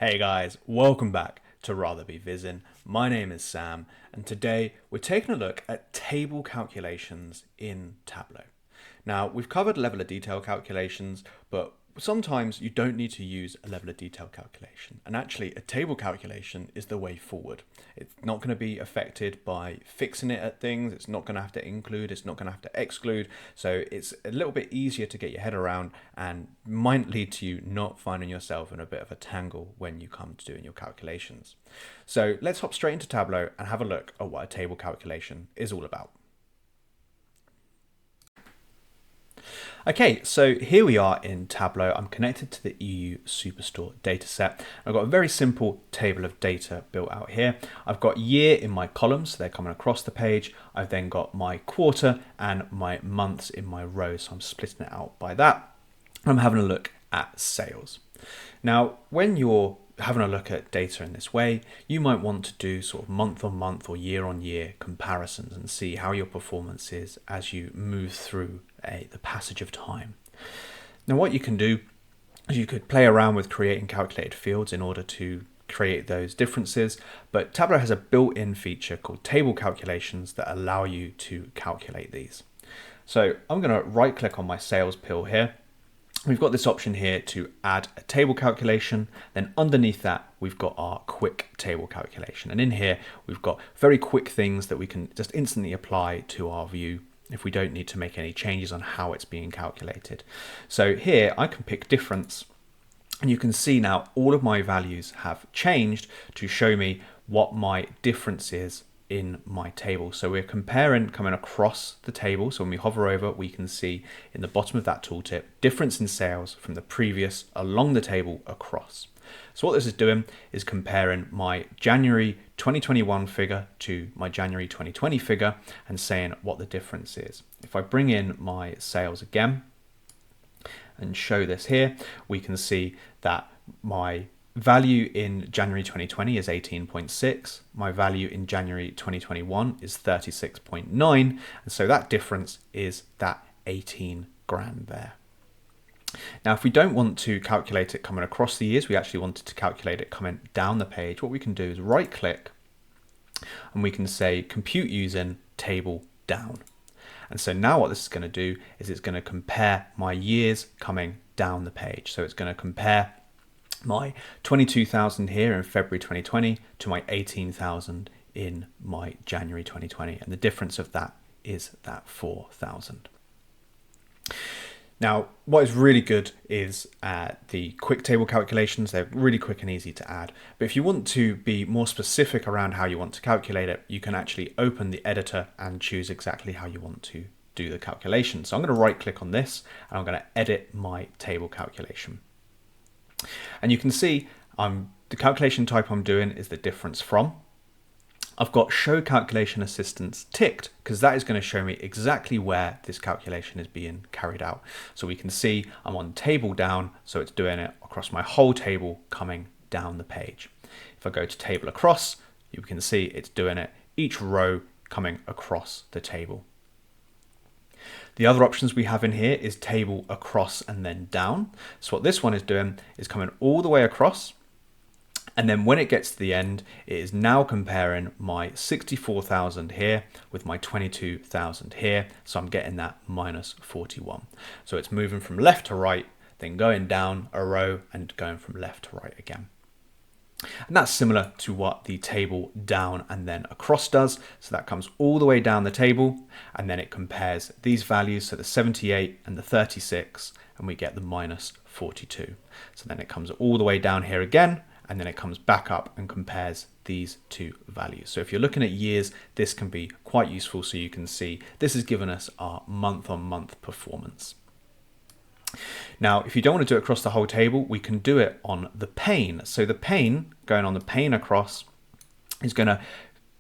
Hey guys, welcome back to Rather Be Visin. My name is Sam, and today we're taking a look at table calculations in Tableau. Now, we've covered level of detail calculations, but sometimes you don't need to use a level of detail calculation. And actually, a table calculation is the way forward. It's not going to be affected by fixing it at things. It's not going to have to include. It's not going to have to exclude. So it's a little bit easier to get your head around and might lead to you not finding yourself in a bit of a tangle when you come to doing your calculations. So let's hop straight into Tableau and have a look at what a table calculation is all about. Okay, so here we are in Tableau. I'm connected to the EU Superstore dataset. I've got a very simple table of data built out here. I've got year in my columns, so they're coming across the page. I've then got my quarter and my months in my rows, so I'm splitting it out by that. I'm having a look at sales. Now, when you're having a look at data in this way, you might want to do sort of month on month or year on year comparisons and see how your performance is as you move through the passage of time. Now, what you can do is you could play around with creating calculated fields in order to create those differences, but Tableau has a built-in feature called table calculations that allow you to calculate these. So I'm going to right click on my sales pill here. We've got this option here to add a table calculation. Then underneath that, we've got our quick table calculation. And in here, we've got very quick things that we can just instantly apply to our view if we don't need to make any changes on how it's being calculated. So here I can pick difference, and you can see now all of my values have changed to show me what my difference is in my table. So we're comparing coming across the table. So when we hover over, we can see in the bottom of that tooltip, difference in sales from the previous along the table across. So what this is doing is comparing my January 2021 figure to my January 2020 figure and saying what the difference is. If I bring in my sales again and show this here, we can see that my value in January 2020 is 18.6. My value in January 2021 is 36.9. And so that difference is that 18 grand there. Now, if we don't want to calculate it coming across the years, we actually wanted to calculate it coming down the page. What we can do is right click and we can say compute using table down. And so now what this is going to do is it's going to compare my years coming down the page. So it's going to compare my 22,000 here in February 2020 to my 18,000 in my January 2020. And the difference of that is that 4,000. Now, what is really good is the quick table calculations. They're really quick and easy to add. But if you want to be more specific around how you want to calculate it, you can actually open the editor and choose exactly how you want to do the calculation. So I'm going to right click on this and I'm going to edit my table calculation. And you can see the calculation type I'm doing is the difference from. I've got show calculation assistance ticked because that is going to show me exactly where this calculation is being carried out. So we can see I'm on table down, so it's doing it across my whole table coming down the page. If I go to table across, you can see it's doing it each row coming across the table. The other options we have in here is table across and then down. So what this one is doing is coming all the way across. And then when it gets to the end, it is now comparing my 64,000 here with my 22,000 here. So I'm getting that minus 41. So it's moving from left to right, then going down a row and going from left to right again. And that's similar to what the table down and then across does. So that comes all the way down the table and then it compares these values, so the 78 and the 36, and we get the minus 42. So then it comes all the way down here again, and then it comes back up and compares these two values. So if you're looking at years, this can be quite useful so you can see this has given us our month-on-month performance. Now, if you don't want to do it across the whole table, we can do it on the pane. So the pane, going on the pane across, is going to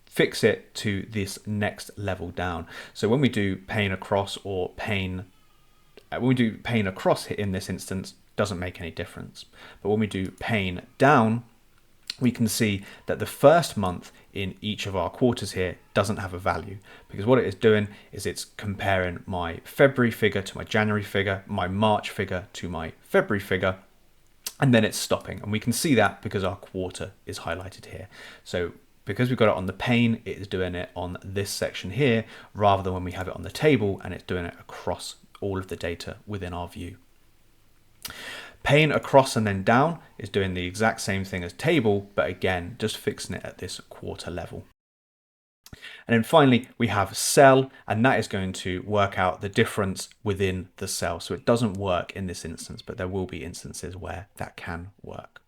fix it to this next level down. So when we do pane across or pane, when we do pane across in this instance, doesn't make any difference. But when we do pane down, we can see that the first month in each of our quarters here doesn't have a value, because what it is doing is it's comparing my February figure to my January figure, my March figure to my February figure, and then it's stopping. And we can see that because our quarter is highlighted here. So because we've got it on the pane, it is doing it on this section here, rather than when we have it on the table and it's doing it across all of the data within our view. Pane across and then down is doing the exact same thing as table, but again, just fixing it at this quarter level. And then finally, we have cell, and that is going to work out the difference within the cell. So it doesn't work in this instance, but there will be instances where that can work.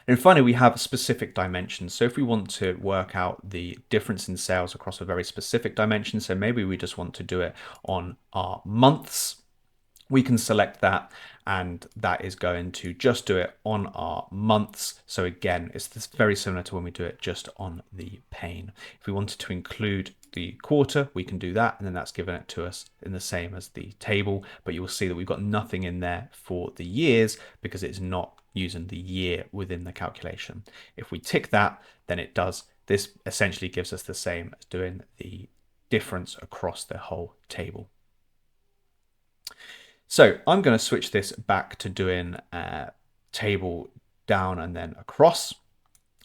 And finally, we have specific dimensions. So if we want to work out the difference in sales across a very specific dimension, so maybe we just want to do it on our months, we can select that, and that is going to just do it on our months. So again, it's very similar to when we do it just on the pane. If we wanted to include the quarter, we can do that, and then that's given it to us in the same as the table, but you'll see that we've got nothing in there for the years because it's not using the year within the calculation. If we tick that, then it does. This essentially gives us the same as doing the difference across the whole table. So I'm going to switch this back to doing table down and then across.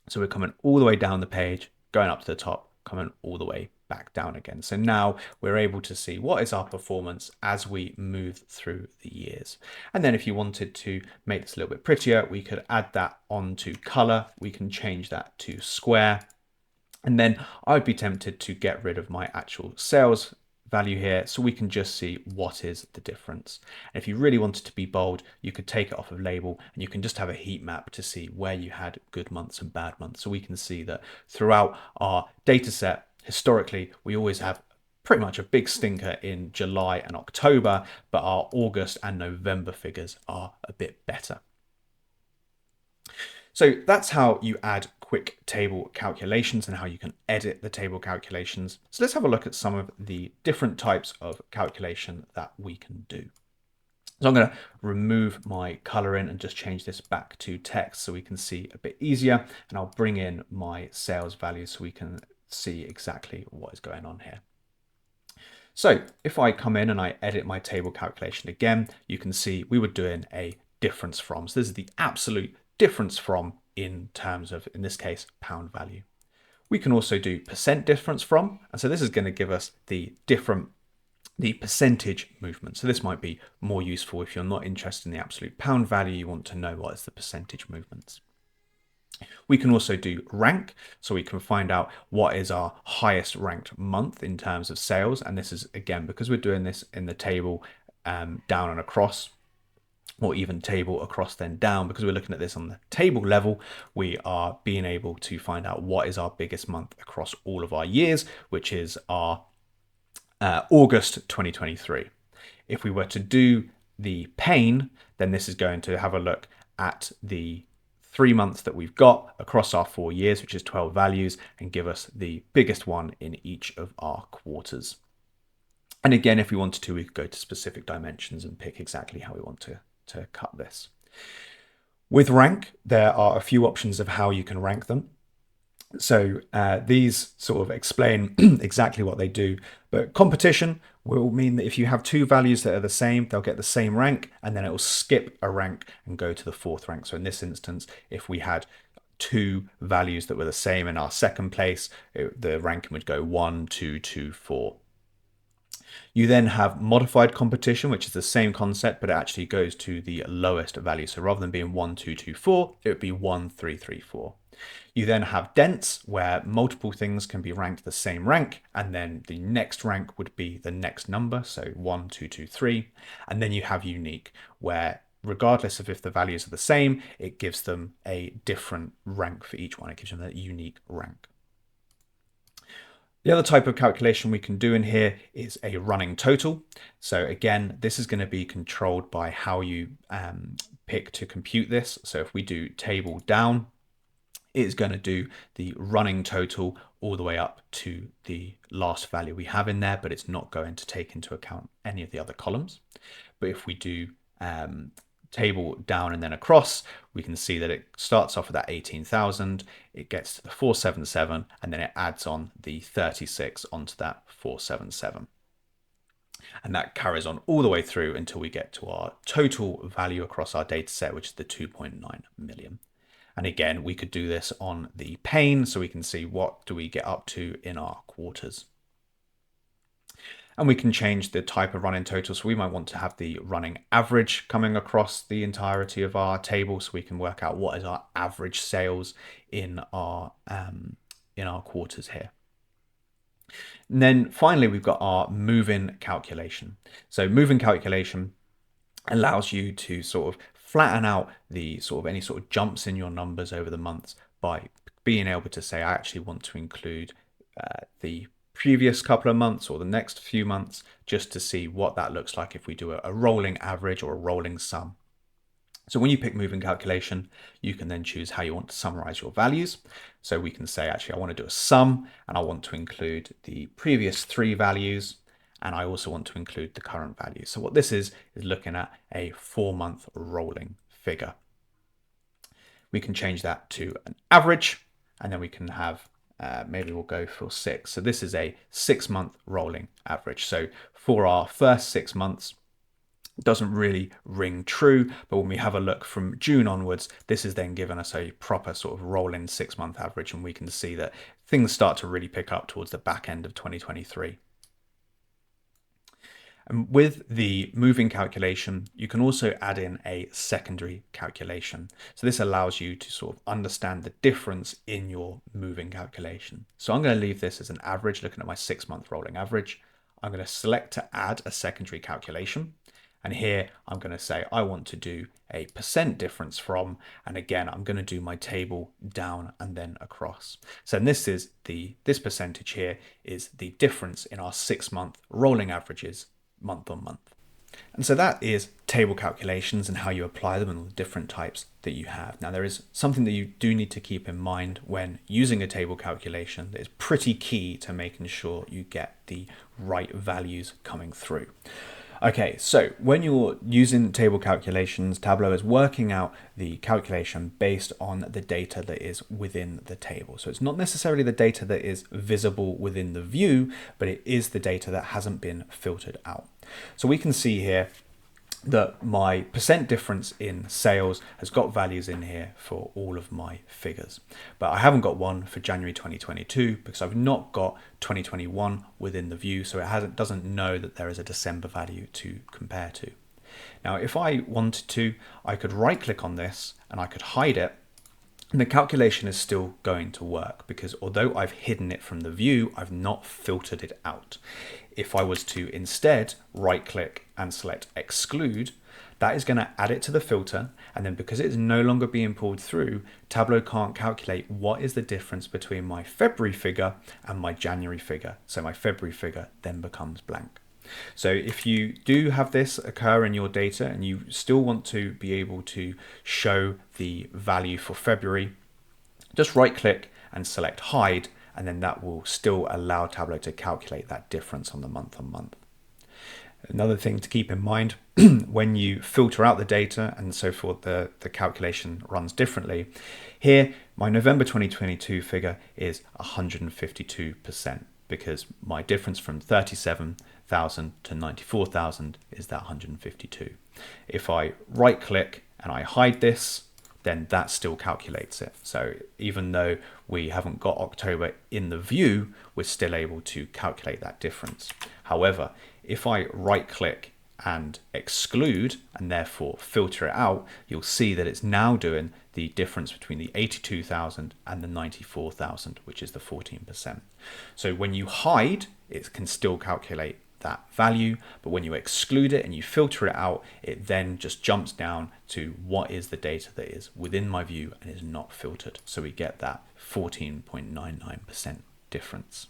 So we're coming all the way down the page, going up to the top, coming all the way back down again. So now we're able to see what is our performance as we move through the years. And then if you wanted to make this a little bit prettier, we could add that onto color. We can change that to square. And then I'd be tempted to get rid of my actual sales value here, so we can just see what is the difference. And if you really wanted to be bold, you could take it off of label and you can just have a heat map to see where you had good months and bad months. So we can see that throughout our data set, historically, we always have pretty much a big stinker in July and October, but our August and November figures are a bit better. So that's how you add quick table calculations and how you can edit the table calculations. So let's have a look at some of the different types of calculation that we can do. So I'm going to remove my color in and just change this back to text so we can see a bit easier. And I'll bring in my sales value so we can see exactly what is going on here. So if I come in and I edit my table calculation again, you can see we were doing a difference from. So this is the absolute difference from in terms of, in this case, pound value. We can also do percent difference from, and so this is going to give us the percentage movement. So this might be more useful if you're not interested in the absolute pound value, you want to know what is the percentage movements. We can also do rank, so we can find out what is our highest ranked month in terms of sales, and this is, again, because we're doing this in the table down and across, or even table across then down, because we're looking at this on the table level, we are being able to find out what is our biggest month across all of our years, which is our August 2023. If we were to do the pane, then this is going to have a look at the 3 months that we've got across our 4 years, which is 12 values, and give us the biggest one in each of our quarters. And again, if we wanted to, we could go to specific dimensions and pick exactly how we want to cut this. With rank, there are a few options of how you can rank them. So these sort of explain exactly what they do, but competition will mean that if you have 2 values that are the same, they'll get the same rank, and then it will skip a rank and go to the 4th rank. So in this instance, if we had 2 values that were the same in our second place, the ranking would go 1, 2, 2, 4. You then have modified competition, which is the same concept, but it actually goes to the lowest value. So rather than being 1, 2, 2, 4, it would be 1, 3, 3, 4. You then have dense, where multiple things can be ranked the same rank, and then the next rank would be the next number, so 1, 2, 2, 3. And then you have unique, where regardless of if the values are the same, it gives them a different rank for each one. It gives them a unique rank. The other type of calculation we can do in here is a running total. So again, this is going to be controlled by how you pick to compute this. So if we do table down, it's going to do the running total all the way up to the last value we have in there, but it's not going to take into account any of the other columns. But if we do table down and then across, we can see that it starts off with that 18,000, it gets to the 477, and then it adds on the 36 onto that 477. And that carries on all the way through until we get to our total value across our data set, which is the 2.9 million. And again, we could do this on the pane so we can see what do we get up to in our quarters. And we can change the type of running total. So we might want to have the running average coming across the entirety of our table so we can work out what is our average sales in our quarters here. And then finally, we've got our move-in calculation. So move-in calculation allows you to sort of flatten out the sort of any sort of jumps in your numbers over the months by being able to say, I actually want to include the previous couple of months or the next few months, just to see what that looks like if we do a rolling average or a rolling sum. So when you pick move-in calculation, you can then choose how you want to summarize your values. So we can say, actually, I want to do a sum and I want to include the previous 3 values. And I also want to include the current value. So what this is looking at a 4-month rolling figure. We can change that to an average, and then we can have, maybe we'll go for 6. So this is a 6-month rolling average. So for our first 6 months, it doesn't really ring true, but when we have a look from June onwards, this is then given us a proper sort of rolling 6-month average, and we can see that things start to really pick up towards the back end of 2023. And with the moving calculation, you can also add in a secondary calculation. So this allows you to sort of understand the difference in your moving calculation. So I'm going to leave this as an average, looking at my 6-month rolling average. I'm going to select to add a secondary calculation. And here I'm going to say I want to do a percent difference from, and again, I'm going to do my table down and then across. So this percentage here is the difference in our 6-month rolling averages month on month. And so that is table calculations and how you apply them and the different types that you have. Now, there is something that you do need to keep in mind when using a table calculation that is pretty key to making sure you get the right values coming through. Okay, so when you're using table calculations, Tableau is working out the calculation based on the data that is within the table. So it's not necessarily the data that is visible within the view, but it is the data that hasn't been filtered out. So we can see here that my percent difference in sales has got values in here for all of my figures, but I haven't got one for January 2022 because I've not got 2021 within the view, so it doesn't know that there is a December value to compare to. Now, if I wanted to, I could right click on this and I could hide it, and the calculation is still going to work because although I've hidden it from the view, I've not filtered it out. If I was to instead right click and select exclude, that is going to add it to the filter, and then because it's no longer being pulled through, Tableau can't calculate what is the difference between my February figure and my January figure. So my February figure then becomes blank. So if you do have this occur in your data and you still want to be able to show the value for February, just right click and select hide, and then that will still allow Tableau to calculate that difference on the month on month. Another thing to keep in mind when you filter out the data and so forth, the calculation runs differently. Here, my November 2022 figure is 152% because my difference from 37,000 to 94,000 is that 152. If I right click and I hide this, then that still calculates it. So even though we haven't got October in the view, we're still able to calculate that difference. However, if I right click and exclude and therefore filter it out, you'll see that it's now doing the difference between the 82,000 and the 94,000, which is the 14%. So when you hide, it can still calculate that value, but when you exclude it and you filter it out, it then just jumps down to what is the data that is within my view and is not filtered. So we get that 14.99% difference.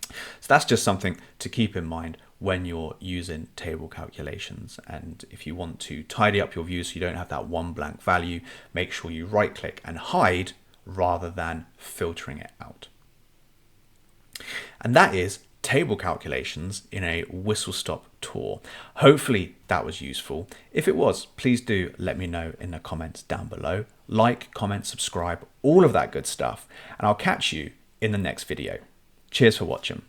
So that's just something to keep in mind when you're using table calculations. And if you want to tidy up your view so you don't have that one blank value, make sure you right click and hide rather than filtering it out. And that is table calculations in a whistle-stop tour. Hopefully that was useful. If it was, please do let me know in the comments down below. Like, comment, subscribe, all of that good stuff. And I'll catch you in the next video. Cheers for watching.